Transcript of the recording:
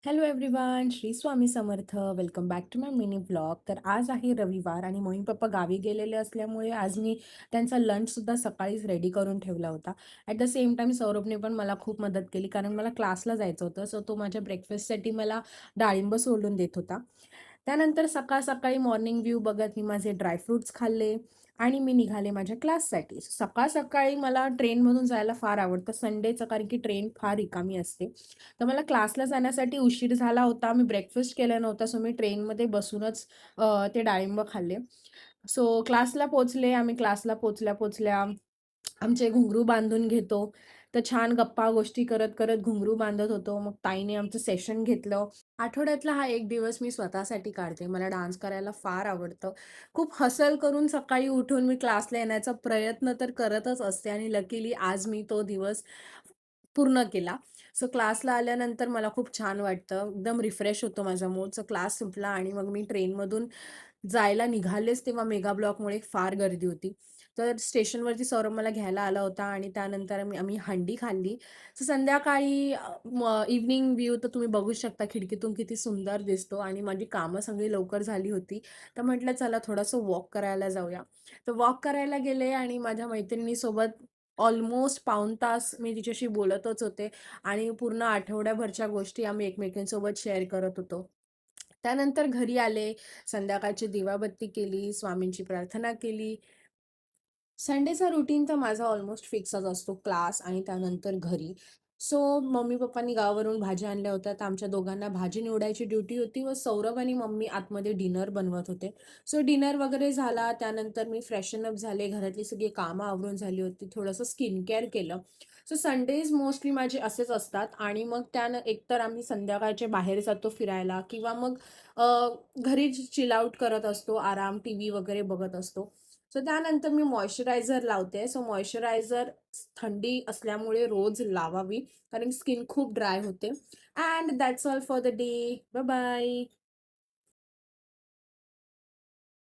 Hello everyone, Shri Swami Samarth. Welcome back to my mini blog. तर आज आहे रविवार आणि मम्मी पप्पा गावी गेलेले असल्यामुळे आज मी त्यांचा लंचसुद्धा सकाळीच रेडी करून ठेवला होता. ॲट द सेम टाईम सौरभने पण मला खूप मदत केली कारण मला क्लासला जायचं होतं. सो तो माझ्या ब्रेकफास्टसाठी मला डाळिंब सोलून देत होता. त्यानंतर सकाळ-सकाळी मॉर्निंग व्ह्यू बघत मी माझे ड्रायफ्रुट्स खाल्ले आणि मी निघाले माझ्या क्लाससाठी. सकाळ-सकाळी मला ट्रेनमधून जायला फार आवडतं संडेचं कारण की ट्रेन फार रिकामी असते. तर मला क्लासला जाण्यासाठी उशीर झाला होता. मी ब्रेकफास्ट केला नव्हता. सो मी ट्रेनमध्ये बसूनच ते डाळिंब खाल्ले. सो क्लासला पोहोचले. आम्ही क्लासला पोहोचल्या-पोहोचल्या आमचे घुंगरू बांधून घेतो. तर छान गप्पा गोष्टी करत-करत घुंगरू बांधत होतो. मग ताईने आमचं सेशन घेतलं. आठवड्यातला हा एक दिवस मी स्वतःसाठी काढते. मला डान्स करायला फार आवडतं. खूप हसल करून सकाळी उठून मी क्लासला येण्याचा प्रयत्न तर करतच असते आणि लकीली आज मी तो दिवस पूर्ण केला. सो क्लासला आल्यानंतर मला खूप छान वाटतं. एकदम रिफ्रेश होतो माझा मूड. सो क्लास सुटला आणि मग मी ट्रेनमधून जायला निघालेच तेव्हा मेगा ब्लॉकमुळे फार गर्दी होती. तर स्टेशनवरती सौरभ मला घ्यायला आला होता आणि त्यानंतर आम्ही हंडी खाल्ली. सो संध्याकाळी इव्हनिंग व्ह्यू तर तुम्ही बघू शकता खिडकीतून किती सुंदर दिसतो आणि माझी कामं सगळी लवकर झाली होती. तर म्हटलं चला थोडंसं वॉक करायला जाऊया. तर वॉक करायला गेले आणि माझ्या मैत्रिणीसोबत ऑलमोस्ट पाऊण तास मी तिच्याशी बोलतच होते आणि पूर्ण आठवड्याभरच्या गोष्टी आम्ही एकमेकींसोबत शेअर करत होतो. त्यानंतर घरी आले, संध्याकाळची दिवाबत्ती केली, स्वामींची प्रार्थना केली. संडेचा रुटीन तर माझा ऑलमोस्ट फिक्सच असतो. क्लास आणि त्यानंतर घरी. सो मम्मी-पप्पांनी गावावरून भाज्या आणल्या होत्या, तर आमच्या दोघांना भाजी निवडायची ड्युटी होती व सौरभ आणि मम्मी आतमध्ये डिनर बनवत होते. सो डिनर वगैरे झाला, त्यानंतर मी फ्रेशन अप झाले, घरातली सगळी कामं आवरून झाली होती, थोडंसं स्किन केअर केलं. सो संडेज मोस्टली माझे असेच असतात आणि मग एकतर आम्ही संध्याकाळचे बाहेर जातो फिरायला किंवा मग घरी चिल आउट करत असतो, आराम, टीव्ही वगैरे बघत असतो. सो त्यानंतर मी मॉइश्चरायझर लावते. सो मॉइश्चरायझर थंडी असल्यामुळे रोज लावावी, कारण स्किन खूप ड्राय होते. And that's all for the day. Bye bye.